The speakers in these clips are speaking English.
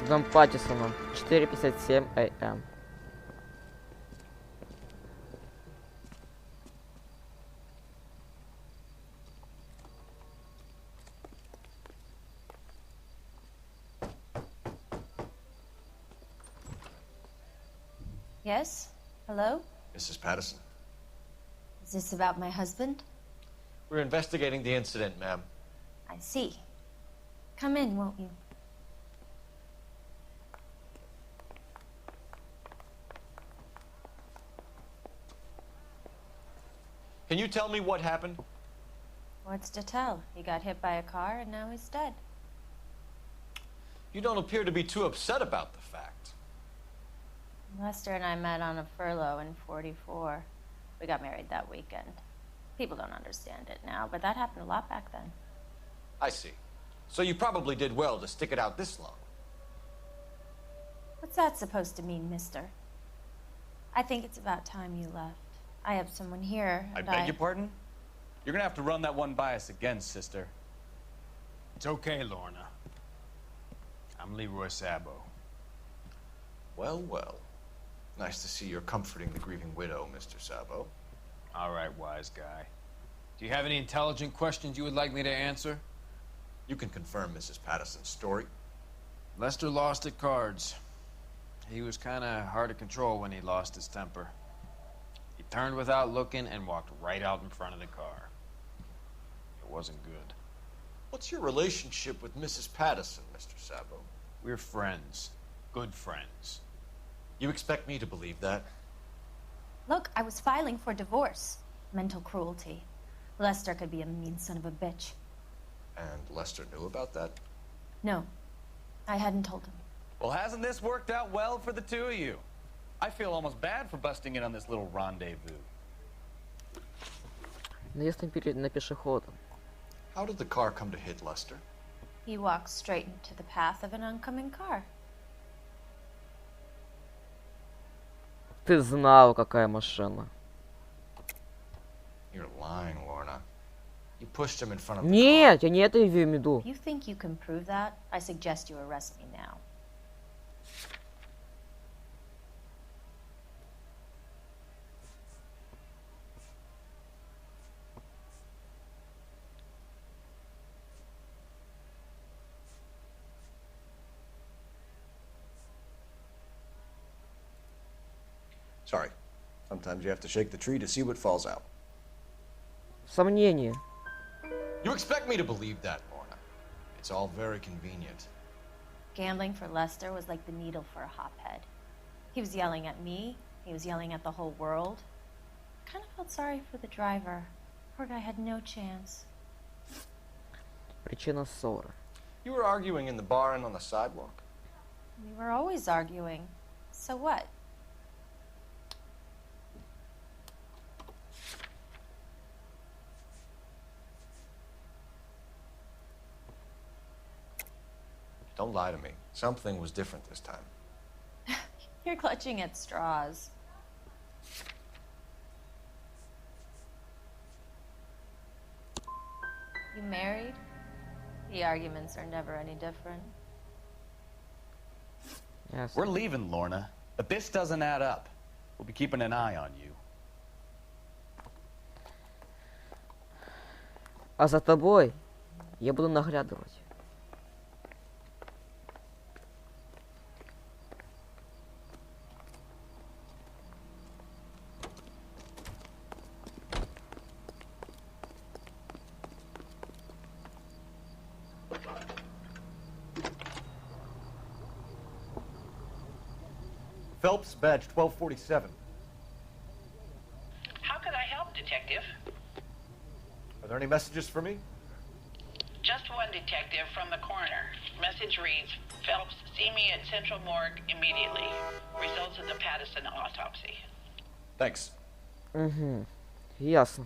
Дом Паттисона. 4:57 АМ. Yes? Hello? Mrs. Patterson. Is this about my husband? We're investigating the incident, ma'am. I see. Come in, won't you? Can you tell me what happened? What's to tell? He got hit by a car and now he's dead. You don't appear to be too upset about the fact. Lester and I met on a furlough in '44. We got married that weekend. People don't understand it now, but that happened a lot back then. I see. So you probably did well to stick it out this long. What's that supposed to mean, mister? I think it's about time you left. I have someone here, I and beg your pardon? You're gonna have to run that one by us again, sister. It's okay, Lorna. I'm Leroy Sabo. Well, well. Nice to see you're comforting the grieving widow, Mr. Sabo. All right, wise guy. Do you have any intelligent questions you would like me to answer? You can confirm Mrs. Patterson's story. Lester lost at cards. He was kind of hard to control when he lost his temper. He turned without looking and walked right out in front of the car. It wasn't good. What's your relationship with Mrs. Patterson, Mr. Sabo? We're friends. Good friends. You expect me to believe that? Look, I was filing for divorce. Mental cruelty. Lester could be a mean son of a bitch. And Lester knew about that? No, I hadn't told him. Well, hasn't this worked out well for the two of you? I feel almost bad for busting in on this little rendezvous. Наезд на пешехода. How did the car come to hit Lester? He walked straight into the path of an oncoming car. Ты знал, какая машина. You're lying, Lorna. You pushed him in front of the Нет, я не это имею в виду. If you think you can prove that, I suggest you arrest me now. Sorry. Sometimes you have to shake the tree to see what falls out. Сомнение. You expect me to believe that, Lorna? It's all very convenient. Gambling for Lester was like the needle for a hotbed. He was yelling at me. He was yelling at the whole world. I kind of felt sorry for the driver. Poor guy had no chance. Причина ссоры. You were arguing in the bar and on the sidewalk? We were always arguing. So what? Don't lie to me. Something was different this time. You're clutching at straws. You married? The arguments are never any different. Yes. We're leaving, Lorna, but this doesn't add up. We'll be keeping an eye on you. А за тобой я буду наглядывать. Phelps, badge 1247. How could I help, Detective? Are there any messages for me? Just one detective from the coroner. Message reads, Phelps, see me at Central Morgue immediately. Results of the Patterson autopsy. Thanks. Угу. Ясно.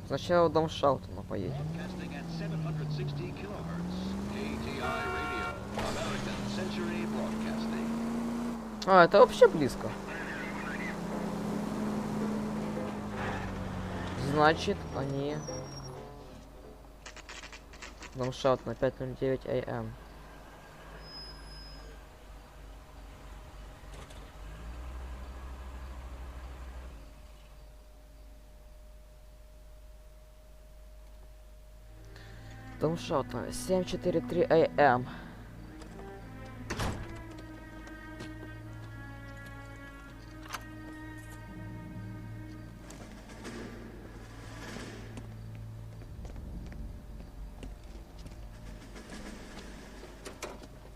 Сначала в дом Шаутона поедем. Broadcasting at 760 kilohertz, ATI radio. А, это вообще близко. Значит, они... Лонгшот на 5:09 АМ. Лонгшот на 7:43 АМ.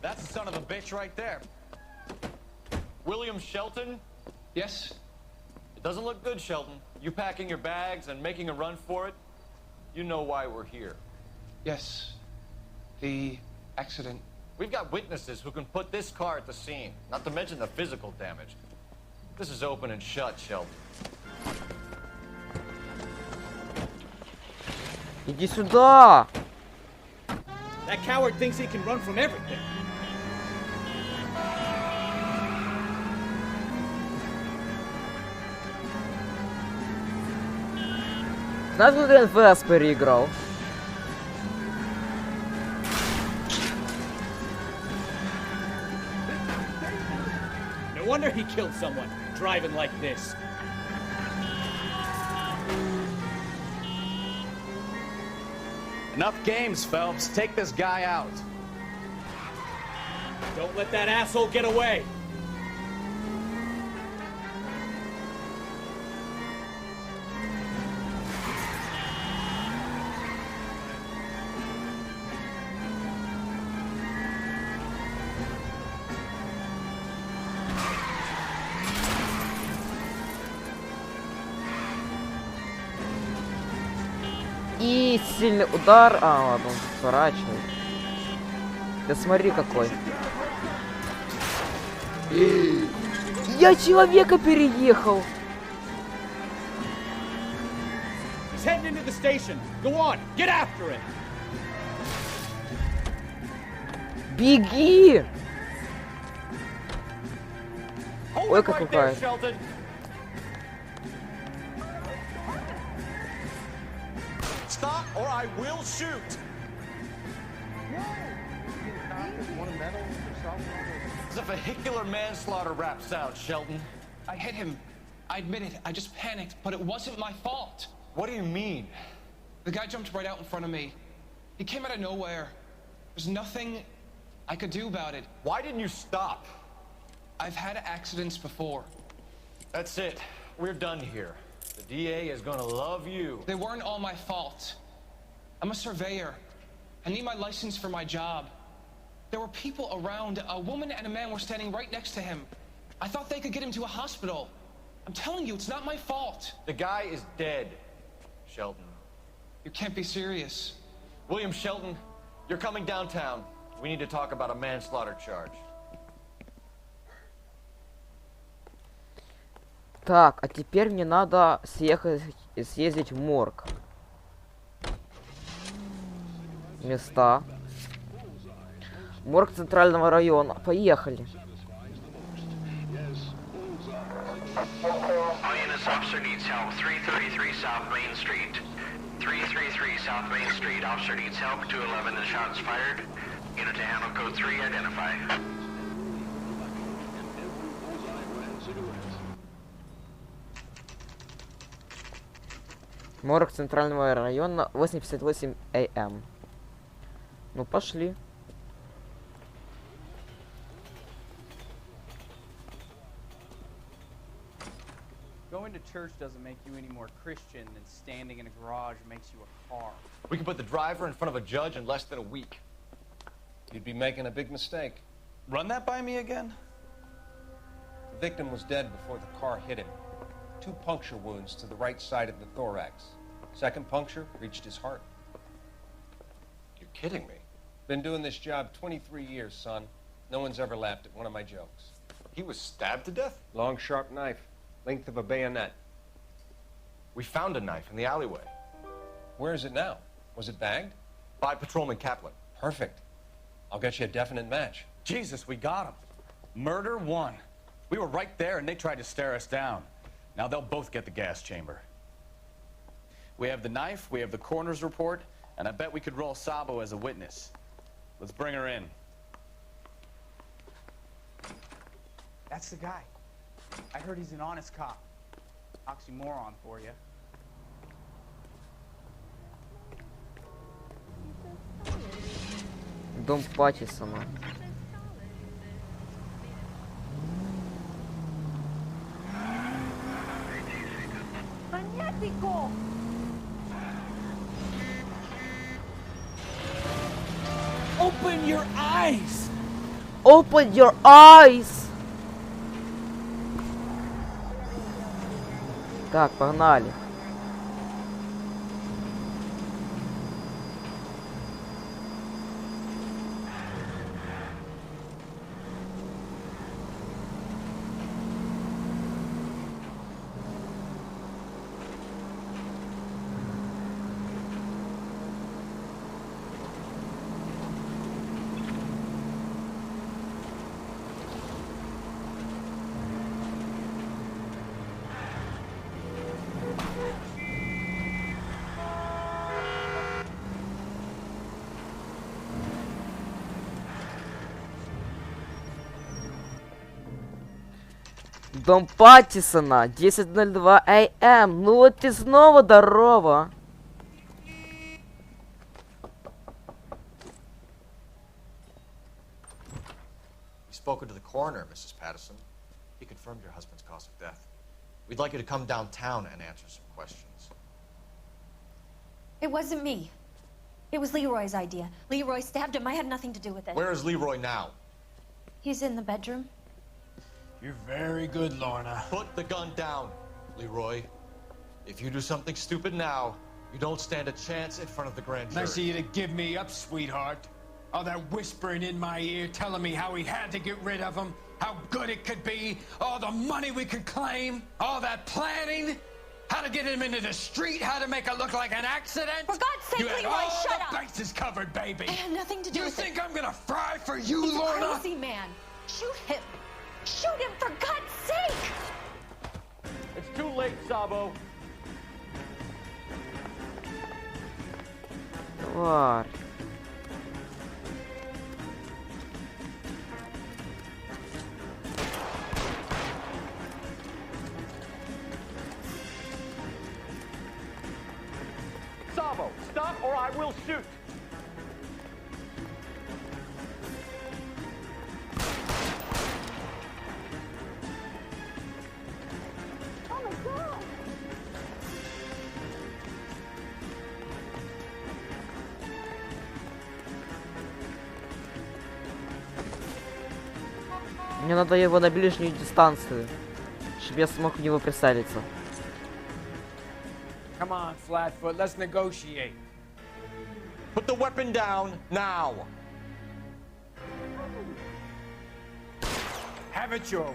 That's the son of a bitch right there. William Shelton? Yes? It doesn't look good, Shelton. You packing your bags and making a run for it? You know why we're here. Yes. The accident. We've got witnesses who can put this car at the scene, not to mention the physical damage. This is open and shut, Shelton. Иди сюда! That coward thinks he can run from everything. Знаешь, как я НФС переиграл? No wonder he killed someone, driving like this. Enough games, Phelps. Take this guy out. Don't let that asshole get away. И сильный удар. А, ладно, он сворачивает. Ты смотри какой. Я человека переехал. He's heading into the station. Go on, get after it. Беги! Hold Ой, it как right there, ругает. Shelton. Stop or I will shoot. It's a vehicular manslaughter rap sound, Shelton. I hit him. I admit it. I just panicked, but it wasn't my fault. What do you mean? The guy jumped right out in front of me. He came out of nowhere. There's nothing I could do about it. Why didn't you stop? I've had accidents before. That's it. We're done here. The DA is gonna love you. They weren't all my fault. I'm a surveyor. I need my license for my job. There were people around. A woman and a man were standing right next to him. I thought they could get him to a hospital. I'm telling you, it's not my fault. The guy is dead, Shelton. You can't be serious. William Shelton, you're coming downtown. We need to talk about a manslaughter charge. Так, а теперь мне надо съездить в морг. Места. Морг центрального района. Поехали. INS officer needs help. 333 South Main Street. 333 South Main Street. Officer needs help. 211 and shots fired. Unit to handle code 3. Identify. Морг центрального района 8:58 АМ. Ну пошли. Going to church doesn't make you any more Christian than standing in a garage makes you a car. We can put the driver in front of a judge in less than a week. You'd be making a big mistake. Run that by me again? The victim was dead before the car hit him. 2 puncture wounds to the right side of the thorax. Second puncture reached his heart. You're kidding me. Been doing this job 23 years, son. No one's ever laughed at one of my jokes. He was stabbed to death? Long, sharp knife, length of a bayonet. We found a knife in the alleyway. Where is it now? Was it bagged? By Patrolman Kaplan. Perfect. I'll get you a definite match. Jesus, we got him. Murder 1. We were right there and they tried to stare us down. Now they'll both get the gas chamber. We have the knife, we have the coroner's report, and I bet we could roll Sabo as a witness. Let's bring her in. That's the guy. I heard he's an honest cop. Oxymoron for you. Дом Паттисона. Open your eyes! Open your eyes! Так, погнали. Дом Паттисона, 10:02 AM. Ну вот ты снова здорово. You've spoken to the coroner, Mrs. Patterson. He confirmed your husband's cause of death. We'd like you to come downtown and answer some questions. It wasn't me. It was Leroy's idea. Leroy stabbed him. I had nothing to do with it. Where is Leroy now? He's in the bedroom. You're very good, Lorna. Put the gun down, Leroy. If you do something stupid now, you don't stand a chance in front of the grand jury. Nice of you to give me up, sweetheart. All that whispering in my ear telling me how we had to get rid of him, how good it could be, all the money we could claim, all that planning, how to get him into the street, how to make it look like an accident. For God's sake, you had Leroy, all shut the up. bases covered, baby. I had nothing to do You with it. think I'm gonna fry for you, He's Lorna? a crazy man. Shoot him. Shoot him, for God's sake! It's too late, Sabo. Тварь. Sabo, stop or I will shoot. Мне надо его на ближнюю дистанцию, чтобы я смог в него прицелиться. Come on, Flatfoot, let's negotiate. Put the weapon down now. Have it your way.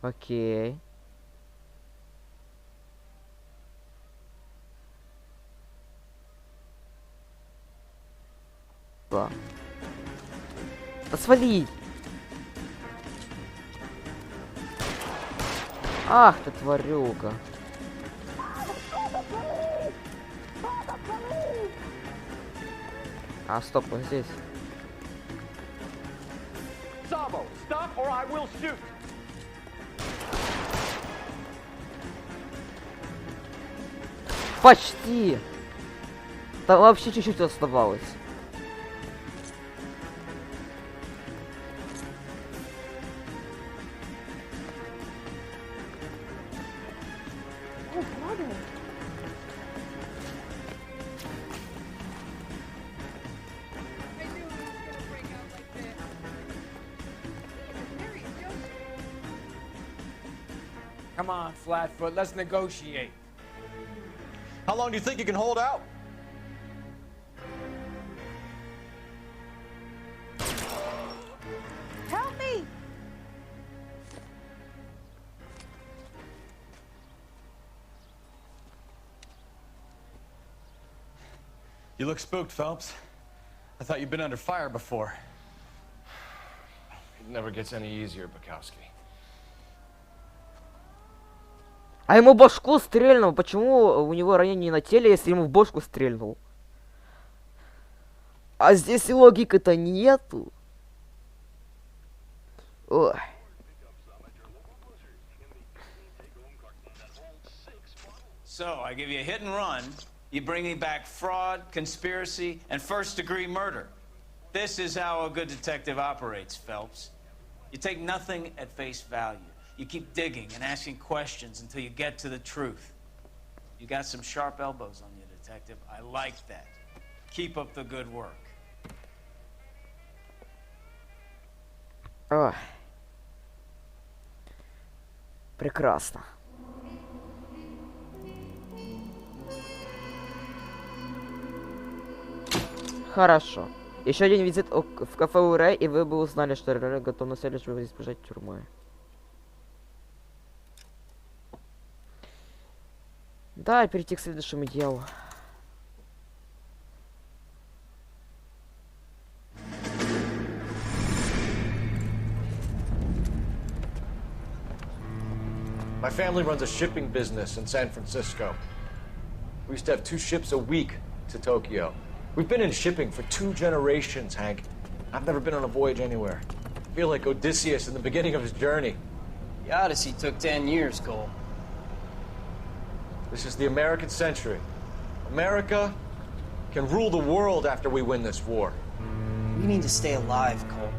Окей. Да. Да свали! Ах ты тварюга. А, стоп, вот здесь. Sabo, stop or I will shoot. Почти! Там вообще чуть-чуть оставалось. Come on, Flatfoot, let's negotiate. How long do you think you can hold out? Help me! You look spooked, Phelps. I thought you'd been under fire before. It never gets any easier, Bukowski. А ему в башку стрельнул. Почему у него ранение на теле, если ему в башку стрельнул? А здесь логики-то нету. Ой. So, I give you a hit and run. You bring me back fraud, conspiracy, and first-degree murder. This is how a good detective operates, Phelps. You take nothing at face value. You keep digging and asking questions until you get to the truth. You got some sharp elbows on you, detective. I like that. Keep up the good work. Ой. Прекрасно. Хорошо. Еще один визит в кафе УР, и вы бы узнали, что РР готов на цель, чтобы избежать тюрьмы. Да, перейти к следующему делу. My family runs a shipping business in San Francisco. We used to have 2 ships a week to Tokyo. We've been in shipping for 2 generations, Hank. I've never been on a voyage anywhere. I feel like Odysseus in the beginning of his journey. The Odyssey took 10 years, Cole. This is the American century. America can rule the world after we win this war. We need to stay alive, Cole.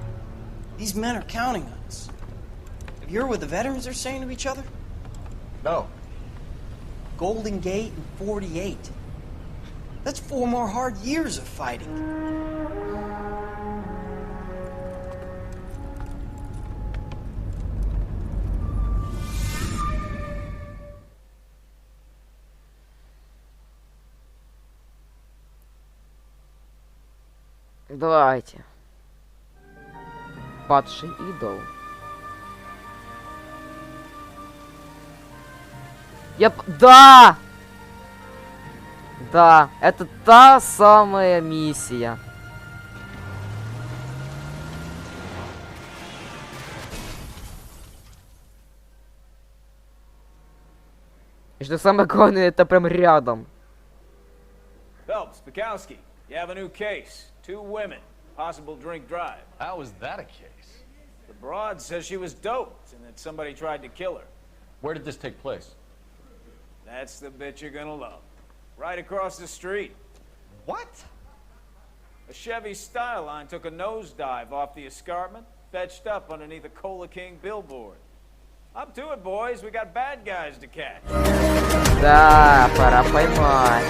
These men are counting on us. Have you heard what the veterans are saying to each other? No. Golden Gate in 48. That's 4 more hard years of fighting. Давайте. Падший идол. Да! Да, это та самая миссия. И что самое главное, это прям рядом. Phelps, Bukowski, you have a new case. 2 women, possible drink drive. How is that a case? The broad says she was doped and that somebody tried to kill her. Where did this take place? That's the bit you're gonna love. Right across the street. What? A Chevy Styline took a nosedive off the escarpment, fetched up underneath a Cola King billboard. Up to it, boys. We got bad guys to catch. Да, пора поймать.